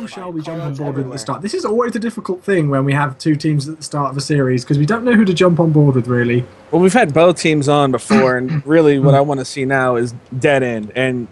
who shall we jump on board with at the start? This is always a difficult thing when we have two teams at the start of a series because we don't know who to jump on board with, really. Well, we've had both teams on before, and really what I want to see now is Dead End. And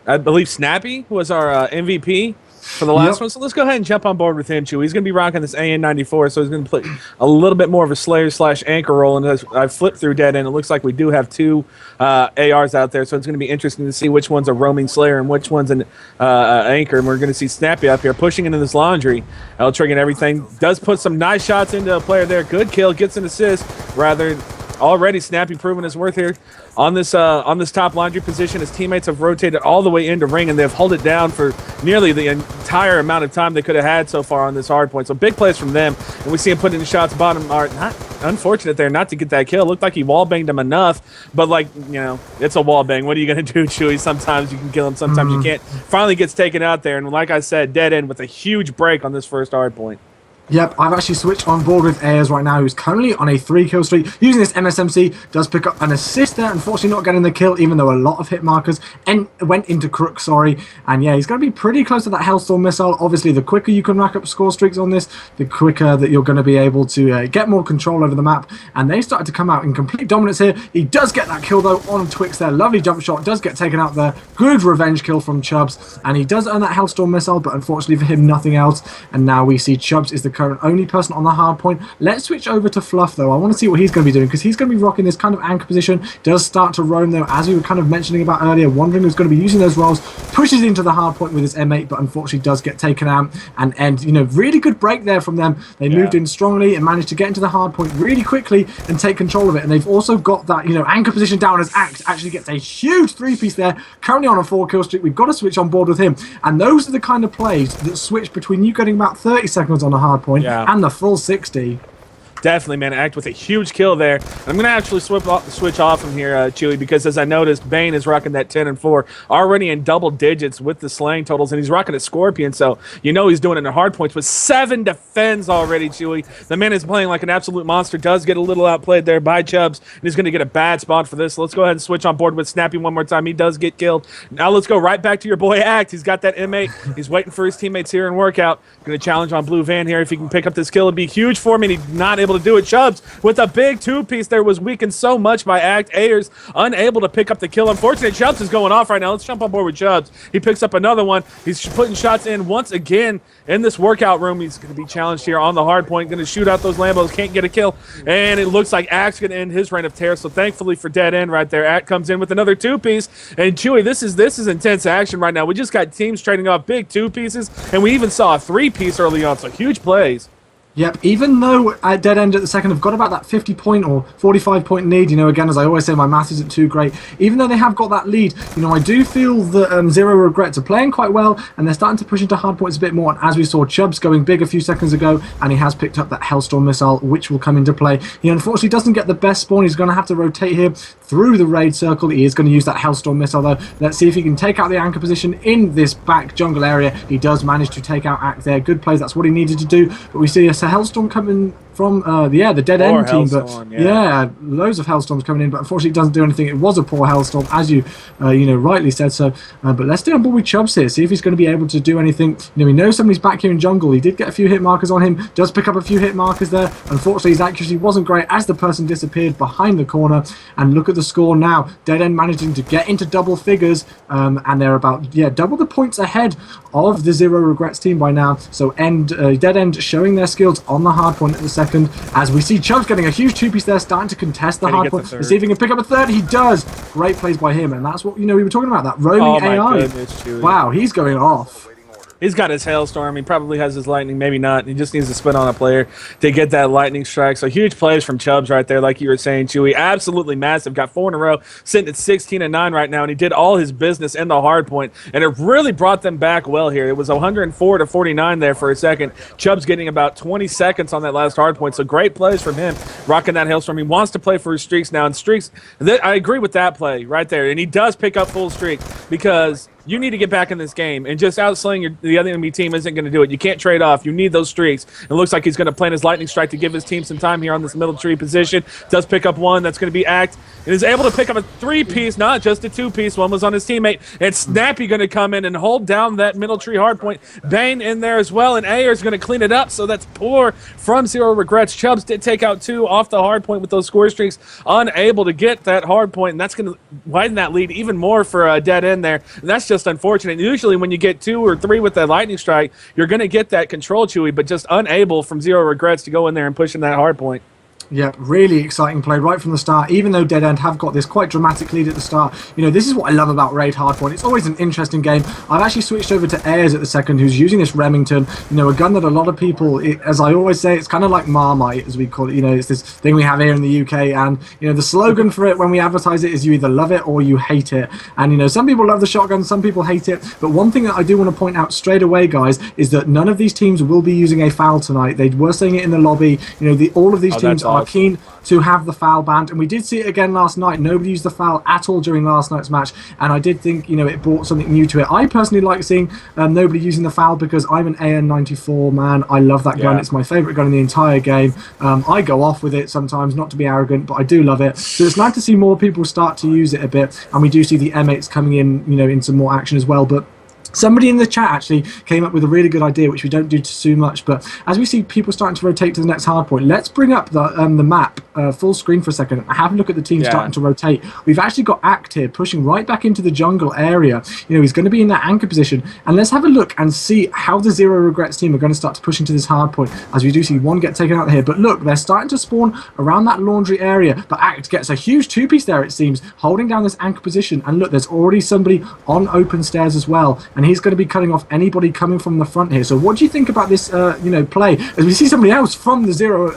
I believe Snappy was our MVP for the last one. So let's go ahead and jump on board with him, Chewy. He's going to be rocking this AN94, so he's going to play a little bit more of a Slayer/anchor role. And as I flipped through Dead End, it looks like we do have two ARs out there, so it's going to be interesting to see which one's a roaming Slayer and which one's an anchor. And we're going to see Snappy up here pushing into this laundry. L-Trig and everything. Does put some nice shots into a player there. Good kill. Gets an assist. Rather, already Snappy proving his worth here on this top laundry position. His teammates have rotated all the way into ring, and they've held it down for nearly the entire amount of time they could have had so far on this hard point. So big plays from them, and we see him putting in shots bottom. Are not unfortunate there not to get that kill. Looked like he wall banged him enough, but like, you know, it's a wall bang. What are you gonna do, Chewy? Sometimes you can kill him, sometimes you can't. Finally gets taken out there, and like I said, Dead End with a huge break on this first hard point. Yep, I've actually switched on board with Ayers right now, who's currently on a 3-kill streak. Using this MSMC, does pick up an assist there. Unfortunately, not getting the kill, even though a lot of hit markers went into Crook, sorry. And yeah, he's going to be pretty close to that Hellstorm missile. Obviously, the quicker you can rack up score streaks on this, the quicker that you're going to be able to get more control over the map. And they started to come out in complete dominance here. He does get that kill, though, on Twix there. Lovely jump shot, does get taken out there. Good revenge kill from Chubbs. And he does earn that Hellstorm missile, but unfortunately for him, nothing else. And now we see Chubbs is the current only person on the hard point. Let's switch over to Fluff, though. I want to see what he's going to be doing, because he's going to be rocking this kind of anchor position. Does start to roam, though, as we were kind of mentioning about earlier. Wondering who's going to be using those roles. Pushes into the hard point with his M8, but unfortunately does get taken out and end. You know, really good break there from them. They moved in strongly and managed to get into the hard point really quickly and take control of it. And they've also got that, you know, anchor position down as Axe actually gets a huge 3-piece there. Currently on a 4-kill streak. We've got to switch on board with him. And those are the kind of plays that switch between you getting about 30 seconds on a hard point and the full 60. Definitely, man. Act with a huge kill there. I'm going to actually switch off from here, Chewy, because as I noticed, Bane is rocking that 10 and 4, already in double digits with the slaying totals, and he's rocking a Scorpion, so you know he's doing it in hard points with 7 defends already, Chewy. The man is playing like an absolute monster, does get a little outplayed there by Chubbs, and he's going to get a bad spot for this. Let's go ahead and switch on board with Snappy one more time. He does get killed. Now let's go right back to your boy Act. He's got that M8. He's waiting for his teammates here in workout. Going to challenge on Blue Van here. If he can pick up this kill, it'd be huge for him, and he's not able to do it. Chubbs with a big 2-piece there was weakened so much by Act. Ayers unable to pick up the kill. Unfortunately, Chubbs is going off right now. Let's jump on board with Chubbs. He picks up another one. He's putting shots in once again in this workout room. He's going to be challenged here on the hard point. Going to shoot out those Lambos. Can't get a kill. And it looks like Act's going to end his reign of terror. So thankfully for Dead End right there, Act comes in with another 2-piece. And Chewy, this is intense action right now. We just got teams trading off big 2-pieces, and we even saw a 3-piece early on. So huge plays. Yep, even though at Dead End at the second have got about that 50-point or 45-point lead, you know, again, as I always say, my maths isn't too great. Even though they have got that lead, you know, I do feel that Zero Regrets are playing quite well, and they're starting to push into hard points a bit more. And as we saw, Chubbs going big a few seconds ago, and he has picked up that Hellstorm missile, which will come into play. He unfortunately doesn't get the best spawn. He's going to have to rotate here through the raid circle. He is going to use that Hellstorm missile, though. Let's see if he can take out the anchor position in this back jungle area. He does manage to take out Act there. Good plays. That's what he needed to do. But we see a Hellstorm coming from the Dead End team, but loads of Hellstorms coming in, but unfortunately it doesn't do anything. It was a poor Hellstorm, as you you know, rightly said so. But let's stay on board with Chubbs here, see if he's going to be able to do anything. You know, we know somebody's back here in jungle. He did get a few hit markers on him, does pick up a few hit markers there. Unfortunately, his accuracy wasn't great as the person disappeared behind the corner. And look at the score now. Dead End managing to get into double figures, and they're about double the points ahead of the Zero Regrets team by now. So Dead End showing their skills on the hard point at the second, as we see Chubbs getting a huge 2-piece there, starting to contest the hard point. See if he can pick up a third. He does. Great plays by him, and that's what, you know, we were talking about, that roaming AI. Goodness, wow, he's going off. He's got his Hailstorm. He probably has his Lightning, maybe not. He just needs to spin on a player to get that Lightning strike. So huge plays from Chubbs right there, like you were saying, Chewy. Absolutely massive. Got 4 in a row, sitting at 16 and 9 right now, and he did all his business in the hard point, and it really brought them back well here. It was 104 to 49 there for a second. Chubbs getting about 20 seconds on that last hard point. So great plays from him, rocking that Hailstorm. He wants to play for his streaks now, and streaks, I agree with that play right there, and he does pick up full streak because you need to get back in this game, and just outslaying the other enemy team isn't going to do it. You can't trade off. You need those streaks. It looks like he's going to plant his lightning strike to give his team some time here on this middle tree position. Does pick up one. That's going to be Act. And is able to pick up a 3-piece, not just a 2-piece. One was on his teammate. And Snappy going to come in and hold down that middle tree hardpoint. Bane in there as well, and Ayer's going to clean it up. So that's poor from Zero Regrets. Chubbs did take out 2 off the hardpoint with those score streaks, unable to get that hardpoint, and that's going to widen that lead even more for a dead end there. And that's just unfortunate. Usually when you get 2 or 3 with that lightning strike, you're going to get that control, Chewy, but just unable from Zero Regrets to go in there and push in that hardpoint. Yeah, really exciting play right from the start. Even though Dead End have got this quite dramatic lead at the start, you know, this is what I love about Raid Hardpoint. It's always an interesting game. I've actually switched over to Ayers at the second, who's using this Remington, you know, a gun that a lot of people, as I always say, it's kind of like Marmite, as we call it. You know, it's this thing we have here in the UK, and, you know, the slogan for it when we advertise it is you either love it or you hate it. And, you know, some people love the shotgun, some people hate it. But one thing that I do want to point out straight away, guys, is that none of these teams will be using a foul tonight. They were saying it in the lobby. You know, all of these teams are keen to have the foul banned, and we did see it again last night. Nobody used the foul at all during last night's match, and I did think, you know, it brought something new to it. I personally like seeing nobody using the foul because I'm an AN-94 man. I love that gun. It's my favorite gun in the entire game. I go off with it sometimes, not to be arrogant, but I do love it. So it's nice to see more people start to use it a bit, and we do see the M8s coming in, you know, in some more action as well. But somebody in the chat actually came up with a really good idea, which we don't do too much, but as we see people starting to rotate to the next hardpoint, let's bring up the map full screen for a second and have a look at the team starting to rotate. We've actually got Act here pushing right back into the jungle area. You know, he's going to be in that anchor position, and let's have a look and see how the Zero Regrets team are going to start to push into this hardpoint, as we do see one get taken out here. But look, they're starting to spawn around that laundry area, but Act gets a huge 2-piece there, it seems, holding down this anchor position. And look, there's already somebody on open stairs as well, and he's going to be cutting off anybody coming from the front here. So what do you think about this you know, play, as we see somebody else from the Zero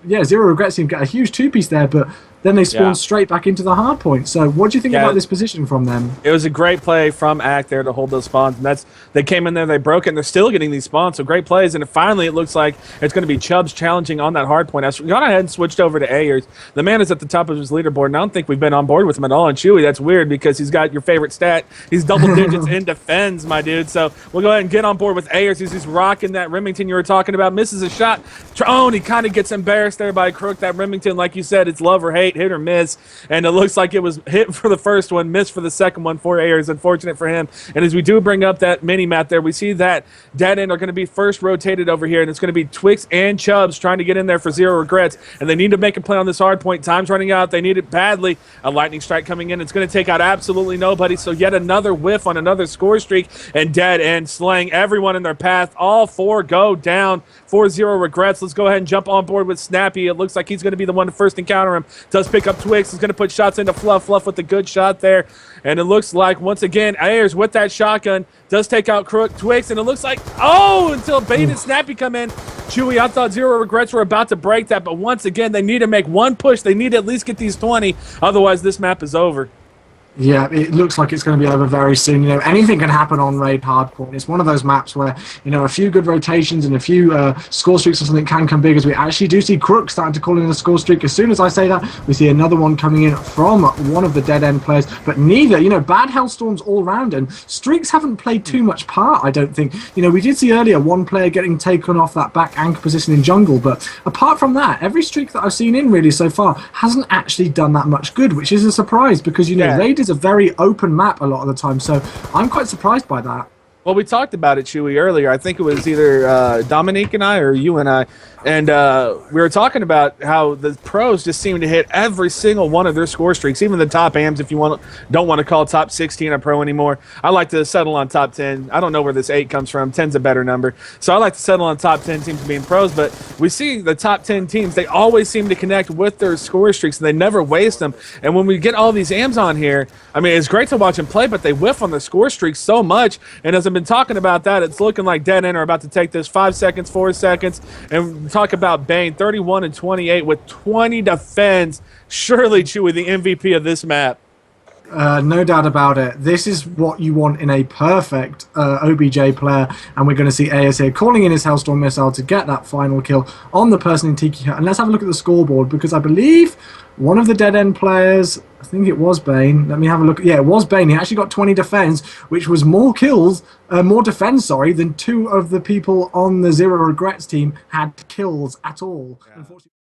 Regrets team get a huge 2-piece there, but then they spawn straight back into the hard point. So what do you think about this position from them? It was a great play from Act there to hold those spawns, and they came in there, they broke it, and they're still getting these spawns, so great plays. And finally it looks like it's going to be Chubbs challenging on that hard point. I've gone ahead and switched over to Ayers. The man is at the top of his leaderboard, and I don't think we've been on board with him at all. And Chewy, that's weird because he's got your favorite stat. He's double digits in defense, my dude. So we'll go ahead and get on board with Ayers. He's rocking that Remington you were talking about. Misses a shot. Oh, he kind of gets embarrassed there by Crook. That Remington, like you said, it's love or hate, hit or miss. And it looks like it was hit for the first one, missed for the second one for Ayers. Unfortunate for him. And as we do bring up that mini map there, we see that dead end are going to be first rotated over here, and it's going to be Twix and Chubbs trying to get in there for Zero Regrets. And they need to make a play on this hard point. Time's running out. They need it badly. A lightning strike coming in. It's going to take out absolutely nobody. So yet another whiff on another score streak, and dead end slaying everyone in their path. All four go down for Zero Regrets. Let's go ahead and jump on board with Snappy. It looks like he's going to be the one to first encounter him. Does pick up Twix. He's going to put shots into Fluff. Fluff with a good shot there. And it looks like, once again, Ayers with that shotgun does take out Crook, Twix, and it looks like, oh, until Bane and Snappy come in. Chewy, I thought Zero Regrets were about to break that, but once again, they need to make one push. They need to at least get these 20. Otherwise, this map is over. Yeah, it looks like it's going to be over very soon. You know, anything can happen on Raid Hardpoint. It's one of those maps where, you know, a few good rotations and a few score streaks or something can come big, as we actually do see Crook starting to call in a score streak. As soon as I say that, we see another one coming in from one of the dead end players. But neither, you know, bad hellstorms all round, and streaks haven't played too much part, I don't think. You know, we did see earlier one player getting taken off that back anchor position in jungle, but apart from that, every streak that I've seen in really so far hasn't actually done that much good, which is a surprise because, you know, Raid is a very open map a lot of the time, so I'm quite surprised by that. Well, we talked about it, Chewy, earlier. I think it was either Dominique and I or you and I, and we were talking about how the pros just seem to hit every single one of their score streaks, even the top AMs, if you don't want to call top 16 a pro anymore. I like to settle on top 10. I don't know where this 8 comes from. 10's a better number. So I like to settle on top 10 teams being pros, but we see the top 10 teams, they always seem to connect with their score streaks, and they never waste them. And when we get all these AMs on here, I mean, it's great to watch them play, but they whiff on the score streaks so much. And as I've been talking about that, it's looking like Dead End are about to take this 5 seconds, 4 seconds, and talk about Bane, 31 and 28 with 20 defends. Surely, Chewy, the MVP of this map. No doubt about it. This is what you want in a perfect OBJ player, and we're going to see AS here calling in his Hellstorm missile to get that final kill on the person in Tiki Hut. And let's have a look at the scoreboard, because I believe one of the dead end players, think it was Bane. Let me have a look. Yeah, it was Bane. He actually got 20 defense, which was more kills, more defense, sorry, than 2 of the people on the Zero Regrets team had kills at all. Yeah. Unfortunately.